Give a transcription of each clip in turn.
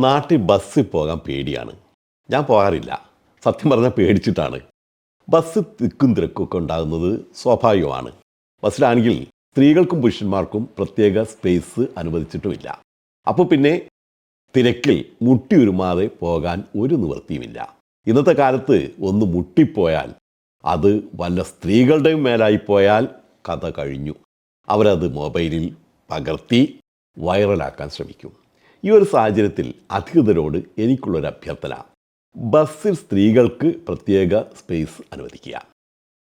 നാട്ടിൽ ബസ്സിൽ പോകാൻ പേടിയാണ്. ഞാൻ പോകാറില്ല. സത്യം പറഞ്ഞാൽ പേടിച്ചിട്ടാണ്. ബസ് തിക്കും തിരക്കൊക്കെ ഉണ്ടാകുന്നത് സ്വാഭാവികമാണ്. ബസ്സിലാണെങ്കിൽ സ്ത്രീകൾക്കും പുരുഷന്മാർക്കും പ്രത്യേക സ്പേസ് അനുവദിച്ചിട്ടുമില്ല. അപ്പോൾ പിന്നെ തിരക്കിൽ മുട്ടിയുരുമാതെ പോകാൻ ഒരു നിവൃത്തിയുമില്ല. ഇന്നത്തെ കാലത്ത് ഒന്ന് മുട്ടിപ്പോയാൽ അത് വല്ല സ്ത്രീകളുടെയും മേലായിപ്പോയാൽ കഥ കഴിഞ്ഞു. അവരത് മൊബൈലിൽ പകർത്തി വൈറലാക്കാൻ ശ്രമിക്കും. ഈ ഒരു സാഹചര്യത്തിൽ അധികൃതരോട് എനിക്കുള്ളൊരു അഭ്യർത്ഥന, ബസ്സിൽ സ്ത്രീകൾക്ക് പ്രത്യേക സ്പേസ് അനുവദിക്കുക.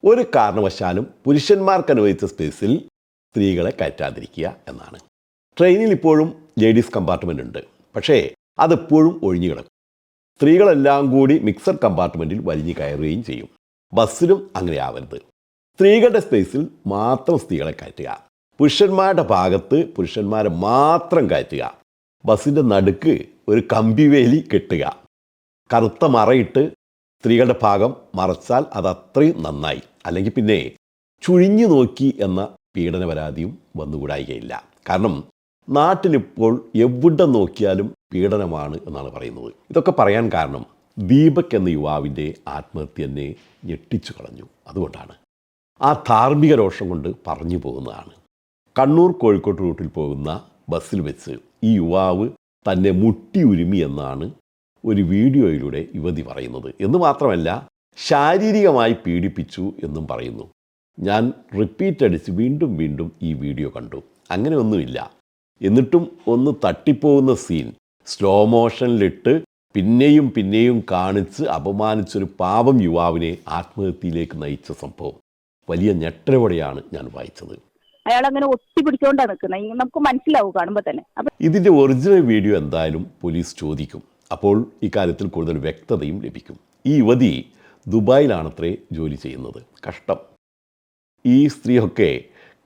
ഒരു കാരണവശാലും പുരുഷന്മാർക്ക് അനുവദിച്ച സ്പേസിൽ സ്ത്രീകളെ കയറ്റാതിരിക്കുക എന്നാണ്. ട്രെയിനിൽ ഇപ്പോഴും ലേഡീസ് കമ്പാർട്ട്മെൻ്റ് ഉണ്ട്. പക്ഷേ അതെപ്പോഴും ഒഴിഞ്ഞു കിടക്കും. സ്ത്രീകളെല്ലാം കൂടി മിക്സഡ് കമ്പാർട്ട്മെൻറ്റിൽ വലിഞ്ഞു കയറുകയും ചെയ്യും. ബസ്സിലും അങ്ങനെ ആവരുത്. സ്ത്രീകളുടെ സ്പേസിൽ മാത്രം സ്ത്രീകളെ കയറ്റുക. പുരുഷന്മാരുടെ ഭാഗത്ത് പുരുഷന്മാരെ മാത്രം കയറ്റുക. ബസ്സിൻ്റെ നടുക്ക് ഒരു കമ്പിവേലി കെട്ടുക. കറുത്ത മറയിട്ട് സ്ത്രീകളുടെ ഭാഗം മറച്ചാൽ അതത്രയും നന്നായി. അല്ലെങ്കിൽ പിന്നെ ചുഴിഞ്ഞു നോക്കി എന്ന പീഡന പരാതിയും വന്നുകൂടായികയില്ല. കാരണം നാട്ടിലിപ്പോൾ എവിടെ നോക്കിയാലും പീഡനമാണ് എന്നാണ് പറയുന്നത്. ഇതൊക്കെ പറയാൻ കാരണം ദീപക് എന്ന യുവാവിൻ്റെ ആത്മഹത്യ എന്നെ ഞെട്ടിച്ചു കളഞ്ഞു. അതുകൊണ്ടാണ്. ആ ധാർമ്മിക രോഷം കൊണ്ട് പറഞ്ഞു പോകുന്നതാണ്. കണ്ണൂർ കോഴിക്കോട് റൂട്ടിൽ പോകുന്ന ബസ്സിൽ വെച്ച് ഈ യുവാവ് തന്നെ മുട്ടി ഉരുമി എന്നാണ് ഒരു വീഡിയോയിലൂടെ യുവതി പറയുന്നത്. എന്ന് മാത്രമല്ല, ശാരീരികമായി പീഡിപ്പിച്ചു എന്നും പറയുന്നു. ഞാൻ റിപ്പീറ്റ് അടിച്ച് വീണ്ടും വീണ്ടും ഈ വീഡിയോ കണ്ടു. അങ്ങനെയൊന്നുമില്ല. എന്നിട്ടും ഒന്ന് തട്ടിപ്പോകുന്ന സീൻ സ്ലോ മോഷനിലിട്ട് പിന്നെയും പിന്നെയും കാണിച്ച് അപമാനിച്ചൊരു പാവം യുവാവിനെ ആത്മഹത്യയിലേക്ക് നയിച്ച സംഭവം വലിയ ഞെട്ടലോടെയാണ് ഞാൻ വായിച്ചത്. അയാൾ അങ്ങനെ ഒട്ടി പിടിച്ചോണ്ടാണ് നിൽക്കുന്നത്. നമുക്ക് മനസ്സിലാവും കാണുമ്പോൾ തന്നെ. ഇതിൻ്റെ ഒറിജിനൽ വീഡിയോ എന്തായാലും പോലീസ് ചോദിക്കും. അപ്പോൾ ഇക്കാര്യത്തിൽ കൂടുതൽ വ്യക്തതയും ലഭിക്കും. ഈ യുവതി ദുബായിലാണത്രേ ജോലി ചെയ്യുന്നത്. കഷ്ടം. ഈ സ്ത്രീയൊക്കെ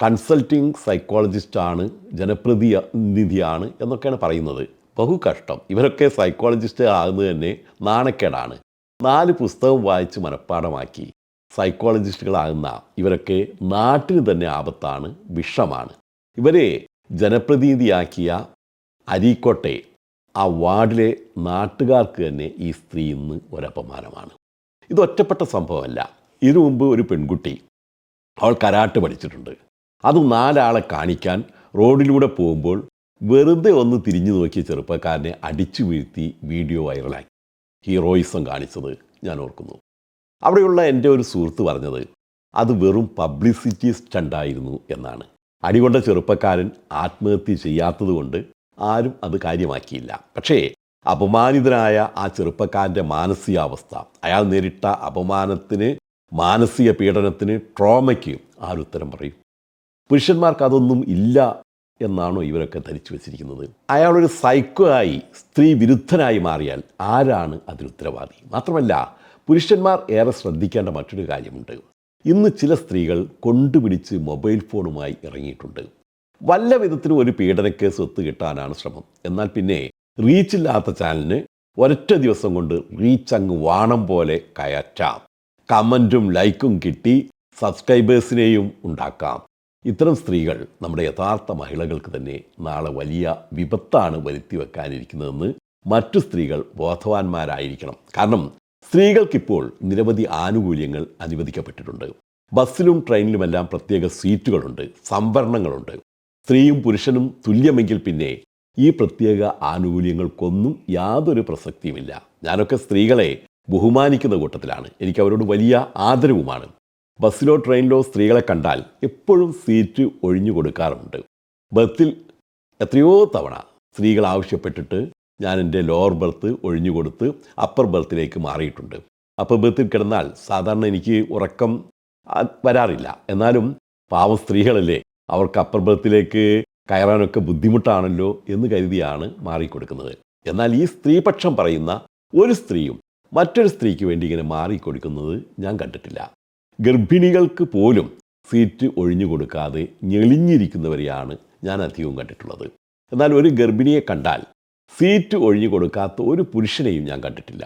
കൺസൾട്ടിങ് സൈക്കോളജിസ്റ്റാണ്, ജനപ്രതിനിധിയാണ് എന്നൊക്കെയാണ് പറയുന്നത്. ബഹു കഷ്ടം. ഇവരൊക്കെ സൈക്കോളജിസ്റ്റ് ആകുന്നത് തന്നെ നാണക്കേടാണ്. 4 പുസ്തകം വായിച്ച് മനഃപ്പാഠമാക്കി സൈക്കോളജിസ്റ്റുകളാകുന്ന ഇവരൊക്കെ നാട്ടിന് തന്നെ ആപത്താണ്, വിഷമാണ്. ഇവരെ ജനപ്രതിനിധിയാക്കിയ അരീക്കോട്ടെ ആ വാർഡിലെ നാട്ടുകാർക്ക് തന്നെ ഈ സ്ത്രീ ഇന്ന് ഒരപമാനമാണ്. ഇത് ഒറ്റപ്പെട്ട സംഭവമല്ല. ഇതിനു മുമ്പ് ഒരു പെൺകുട്ടി, അവൾ കരാട്ടെ പഠിച്ചിട്ടുണ്ട്. അത് 4 ആളെ കാണിക്കാൻ റോഡിലൂടെ പോകുമ്പോൾ വെറുതെ ഒന്ന് തിരിഞ്ഞു നോക്കിയ ചെറുപ്പക്കാരനെ അടിച്ചു വീഴ്ത്തി വീഡിയോ വൈറലാക്കി. ഹീറോയിസം കാണിച്ചത് ഞാൻ ഓർക്കുന്നു. അവിടെയുള്ള എൻ്റെ ഒരു സുഹൃത്ത് പറഞ്ഞത് അത് വെറും പബ്ലിസിറ്റി സ്റ്റണ്ടായിരുന്നു എന്നാണ്. അടികൊണ്ട ചെറുപ്പക്കാരൻ ആത്മഹത്യ ചെയ്യാത്തത് കൊണ്ട് ആരും അത് കാര്യമാക്കിയില്ല. പക്ഷേ അപമാനിതനായ ആ ചെറുപ്പക്കാരൻ്റെ മാനസികാവസ്ഥ, അയാൾ നേരിട്ട അപമാനത്തിന്, മാനസിക പീഡനത്തിന്, ട്രോമയ്ക്ക് ആരുത്തരം പറയും? പുരുഷന്മാർക്ക് അതൊന്നും ഇല്ല എന്നാണോ ഇവരൊക്കെ ധരിച്ചു വച്ചിരിക്കുന്നത്? അയാളൊരു സൈക്കോ ആയി, സ്ത്രീ വിരുദ്ധനായി മാറിയാൽ ആരാണ് അതിന് ഉത്തരവാദി? മാത്രമല്ല, പുരുഷന്മാർ ഏറെ ശ്രദ്ധിക്കേണ്ട മറ്റൊരു കാര്യമുണ്ട്. ഇന്ന് ചില സ്ത്രീകൾ കൊണ്ടുപിടിച്ച് മൊബൈൽ ഫോണുമായി ഇറങ്ങിയിട്ടുണ്ട്. വല്ല വിധത്തിലും ഒരു പീഡനക്കേസ് ഒത്തു കിട്ടാനാണ് ശ്രമം. എന്നാൽ പിന്നെ റീച്ചില്ലാത്ത ചാനലിന് ഒരൊറ്റ ദിവസം കൊണ്ട് റീച്ച് അങ്ങ് വാണം പോലെ കയറ്റാം. കമൻറ്റും ലൈക്കും കിട്ടി സബ്സ്ക്രൈബേഴ്സിനെയും ഉണ്ടാക്കാം. ഇത്തരം സ്ത്രീകൾ നമ്മുടെ യഥാർത്ഥ മഹിളകൾക്ക് തന്നെ നാളെ വലിയ വിപത്താണ് വരുത്തി വെക്കാനിരിക്കുന്നതെന്ന് മറ്റു സ്ത്രീകൾ ബോധവാന്മാരായിരിക്കണം. കാരണം സ്ത്രീകൾക്കിപ്പോൾ നിരവധി ആനുകൂല്യങ്ങൾ അനുവദിക്കപ്പെട്ടിട്ടുണ്ട്. ബസ്സിലും ട്രെയിനിലുമെല്ലാം പ്രത്യേക സീറ്റുകളുണ്ട്, സംവരണങ്ങളുണ്ട്. സ്ത്രീയും പുരുഷനും തുല്യമെങ്കിൽ പിന്നെ ഈ പ്രത്യേക ആനുകൂല്യങ്ങൾക്കൊന്നും യാതൊരു പ്രസക്തിയുമില്ല. ഞാനൊക്കെ സ്ത്രീകളെ ബഹുമാനിക്കുന്ന കൂട്ടത്തിലാണ്. എനിക്ക് അവരോട് വലിയ ആദരവുമാണ്. ബസ്സിലോ ട്രെയിനിലോ സ്ത്രീകളെ കണ്ടാൽ എപ്പോഴും സീറ്റ് ഒഴിഞ്ഞു കൊടുക്കാറുണ്ട്. ബർത്തിൽ എത്രയോ തവണ സ്ത്രീകൾ ആവശ്യപ്പെട്ടിട്ട് ഞാൻ എൻ്റെ ലോവർ ബർത്ത് ഒഴിഞ്ഞു കൊടുത്ത് അപ്പർ ബർത്തിലേക്ക് മാറിയിട്ടുണ്ട്. അപ്പർ ബർത്തിൽ കിടന്നാൽ സാധാരണ എനിക്ക് ഉറക്കം വരാറില്ല. എന്നാലും പാവം സ്ത്രീകളല്ലേ, അവർക്ക് അപ്പർ ബർത്തിലേക്ക് കയറാനൊക്കെ ബുദ്ധിമുട്ടാണല്ലോ എന്ന് കരുതിയാണ് മാറിക്കൊടുക്കുന്നത്. എന്നാൽ ഈ സ്ത്രീപക്ഷം പറയുന്ന ഒരു സ്ത്രീയും മറ്റൊരു സ്ത്രീക്ക് വേണ്ടി ഇങ്ങനെ മാറിക്കൊടുക്കുന്നത് ഞാൻ കണ്ടിട്ടില്ല. ഗർഭിണികൾക്ക് പോലും സീറ്റ് ഒഴിഞ്ഞു കൊടുക്കാതെ ഞെളിഞ്ഞിരിക്കുന്നവരെയാണ് ഞാൻ അധികവും കണ്ടിട്ടുള്ളത്. എന്നാൽ ഒരു ഗർഭിണിയെ കണ്ടാൽ സീറ്റ് ഒഴിഞ്ഞു കൊടുക്കാത്ത ഒരു പുരുഷനെയും ഞാൻ കണ്ടിട്ടില്ല.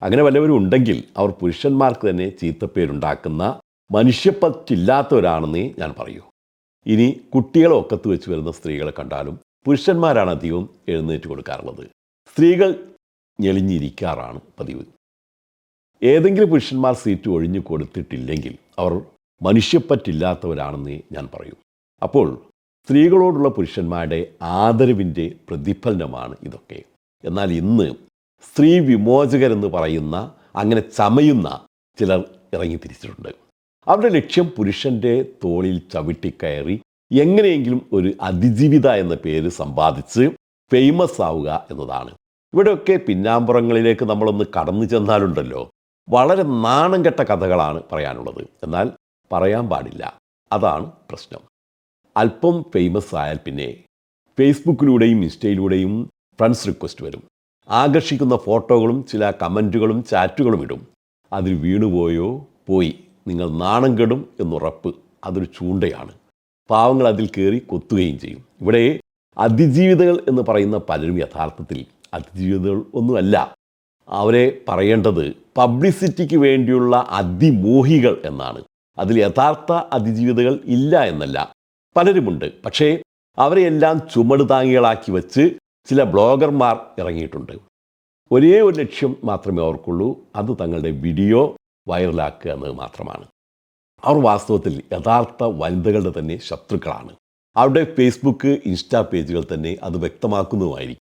അങ്ങനെ വല്ലവരും ഉണ്ടെങ്കിൽ അവർ പുരുഷന്മാർക്ക് തന്നെ ചീത്തപ്പേരുണ്ടാക്കുന്ന മനുഷ്യപ്പറ്റില്ലാത്തവരാണെന്നേ ഞാൻ പറയൂ. ഇനി കുട്ടികളെ ഒക്കത്ത് വെച്ച് വരുന്ന സ്ത്രീകളെ കണ്ടാലും പുരുഷന്മാരാണ് അധികവും എഴുന്നേറ്റ് കൊടുക്കാറുള്ളത്. സ്ത്രീകൾ ഞെളിഞ്ഞിരിക്കാറാണ് പതിവ്. ഏതെങ്കിലും പുരുഷന്മാർ സീറ്റ് ഒഴിഞ്ഞു കൊടുത്തിട്ടില്ലെങ്കിൽ അവർ മനുഷ്യപ്പറ്റില്ലാത്തവരാണെന്നേ ഞാൻ പറയൂ. അപ്പോൾ സ്ത്രീകളോടുള്ള പുരുഷന്മാരുടെ ആദരവിൻ്റെ പ്രതിഫലനമാണ് ഇതൊക്കെ. എന്നാൽ ഇന്ന് സ്ത്രീ വിമോചകരെന്ന് പറയുന്ന അങ്ങനെ ചമയുന്ന ചിലർ ഇറങ്ങിത്തിരിച്ചിട്ടുണ്ട്. അവരുടെ ലക്ഷ്യം പുരുഷൻ്റെ തോളിൽ ചവിട്ടിക്കയറി എങ്ങനെയെങ്കിലും ഒരു അതിജീവിത എന്ന പേര് സമ്പാദിച്ച് ഫേമസ് ആവുക എന്നതാണ്. ഇവിടെയൊക്കെ പിന്നാമ്പുറങ്ങളിലേക്ക് നമ്മളൊന്ന് കടന്നു ചെന്നാലുണ്ടല്ലോ, വളരെ നാണം കെട്ട കഥകളാണ് പറയാനുള്ളത്. എന്നാൽ പറയാൻ പാടില്ല, അതാണ് പ്രശ്നം. അല്പം ഫേമസ് ആയാൽ പിന്നെ ഫേസ്ബുക്കിലൂടെയും ഇൻസ്റ്റയിലൂടെയും ഫ്രണ്ട്സ് റിക്വസ്റ്റ് വരും. ആകർഷിക്കുന്ന ഫോട്ടോകളും ചില കമൻറ്റുകളും ചാറ്റുകളും ഇടും. അതിൽ വീണുപോയോ പോയി, നിങ്ങൾ നാണം കെടും എന്നുറപ്പ്. അതൊരു ചൂണ്ടയാണ്. പാവങ്ങൾ അതിൽ കയറി കൊത്തുകയും ചെയ്യും. ഇവിടെ അതിജീവിതകൾ എന്ന് പറയുന്ന പലരും യഥാർത്ഥത്തിൽ അതിജീവിതകൾ ഒന്നുമല്ല. അവരെ പറയേണ്ടത് പബ്ലിസിറ്റിക്ക് വേണ്ടിയുള്ള അതിമോഹികൾ എന്നാണ്. അതിൽ യഥാർത്ഥ അതിജീവിതകൾ ഇല്ല എന്നല്ല, പലരുമുണ്ട്. പക്ഷേ അവരെയെല്ലാം ചുമട് താങ്ങികളാക്കി വെച്ച് ചില ബ്ലോഗർമാർ ഇറങ്ങിയിട്ടുണ്ട്. ഒരേ ഒരു ലക്ഷ്യം മാത്രമേ അവർക്കുള്ളൂ, അത് തങ്ങളുടെ വീഡിയോ വൈറലാക്കുക എന്നത് മാത്രമാണ്. അവർ വാസ്തവത്തിൽ യഥാർത്ഥ വനിതകളുടെ തന്നെ ശത്രുക്കളാണ്. അവരുടെ ഫേസ്ബുക്ക് ഇൻസ്റ്റാ പേജുകൾ തന്നെ അത് വ്യക്തമാക്കുന്നതുമായിരിക്കും.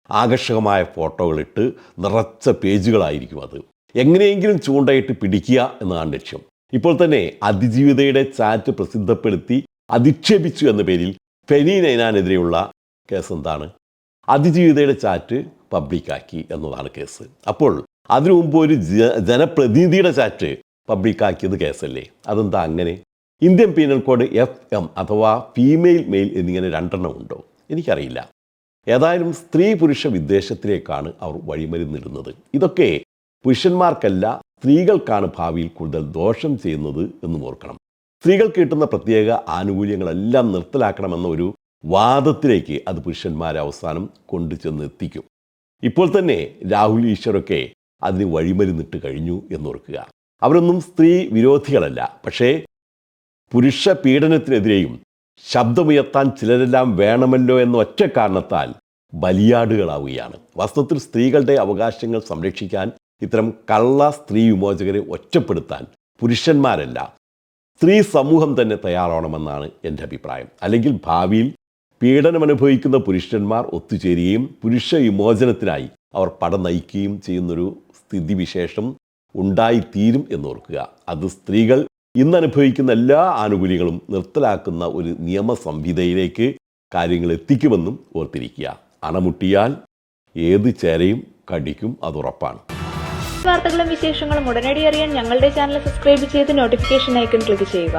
ആകർഷകമായ ഫോട്ടോകളിട്ട് നിറച്ച പേജുകളായിരിക്കും അത്. എങ്ങനെയെങ്കിലും ചൂണ്ടയിട്ട് പിടിക്കുക എന്നതാണ് ലക്ഷ്യം. ഇപ്പോൾ തന്നെ അതിജീവിതയുടെ ചാറ്റ് പ്രസിദ്ധപ്പെടുത്തി അധിക്ഷേപിച്ചു എന്ന പേരിൽ ഫെനി നൈനാനെതിരെയുള്ള കേസ് എന്താണ്? അതിജീവിതയുടെ ചാറ്റ് പബ്ലിക്കാക്കി എന്നതാണ് കേസ്. അപ്പോൾ അതിനു മുമ്പ് ഒരു ജനപ്രതിനിധിയുടെ ചാറ്റ് പബ്ലിക്കാക്കിയത് കേസല്ലേ? അതെന്താ അങ്ങനെ? ഇന്ത്യൻ പീനൽ കോഡ് FM അഥവാ ഫീമെയിൽ മെയിൽ എന്നിങ്ങനെ 2 ഉണ്ടോ? എനിക്കറിയില്ല. ഏതായാലും സ്ത്രീ പുരുഷ വിദ്വേഷത്തിലേക്കാണ് അവർ വഴിമരുന്നിടുന്നത്. ഇതൊക്കെ പുരുഷന്മാർക്കല്ല, സ്ത്രീകൾക്കാണ് ഭാവിയിൽ കൂടുതൽ ദോഷം ചെയ്യുന്നത് എന്നും ഓർക്കണം. സ്ത്രീകൾക്ക് കിട്ടുന്ന പ്രത്യേക ആനുകൂല്യങ്ങളെല്ലാം നിർത്തലാക്കണമെന്ന ഒരു വാദത്തിലേക്ക് അത് പുരുഷന്മാരെ അവസാനം കൊണ്ടുചെന്ന് എത്തിക്കും. ഇപ്പോൾ തന്നെ രാഹുൽ ഈശ്വരൊക്കെ അതിന് വഴിമരുന്നിട്ട് കഴിഞ്ഞു എന്നോർക്കുക. അവരൊന്നും സ്ത്രീ വിരോധികളല്ല. പക്ഷേ പുരുഷ പീഡനത്തിനെതിരെയും ശബ്ദമുയർത്താൻ ചിലരെല്ലാം വേണമല്ലോ എന്ന ഒറ്റ കാരണത്താൽ ബലിയാടുകളാവുകയാണ്. വാസ്തവത്തിൽ സ്ത്രീകളുടെ അവകാശങ്ങൾ സംരക്ഷിക്കാൻ ഇത്തരം കള്ള സ്ത്രീ വിമോചകരെ ഒറ്റപ്പെടുത്താൻ പുരുഷന്മാരല്ല, സ്ത്രീ സമൂഹം തന്നെ തയ്യാറാവണമെന്നാണ് എൻ്റെ അഭിപ്രായം. അല്ലെങ്കിൽ ഭാവിയിൽ പീഡനമനുഭവിക്കുന്ന പുരുഷന്മാർ ഒത്തുചേരുകയും പുരുഷ വിമോചനത്തിനായി അവർ പട നയിക്കുകയും ചെയ്യുന്നൊരു സ്ഥിതിവിശേഷം ഉണ്ടായിത്തീരും എന്നോർക്കുക. അത് സ്ത്രീകൾ ഇന്നനുഭവിക്കുന്ന എല്ലാ ആനുകൂല്യങ്ങളും നിർത്തലാക്കുന്ന ഒരു നിയമ സംഹിതയിലേക്ക് കാര്യങ്ങൾ എത്തിക്കുമെന്നും ഓർത്തിരിക്കുക. അണമുട്ടിയാൽ ഏത് ചേരയും കടിക്കും, അതുറപ്പാണ്. വാർത്തകളും വിശേഷങ്ങളും ഉടനടി അറിയാൻ ഞങ്ങളുടെ ചാനൽ സബ്സ്ക്രൈബ് ചെയ്ത് നോട്ടിഫിക്കേഷൻ ഐക്കൺ ക്ലിക്ക് ചെയ്യുക.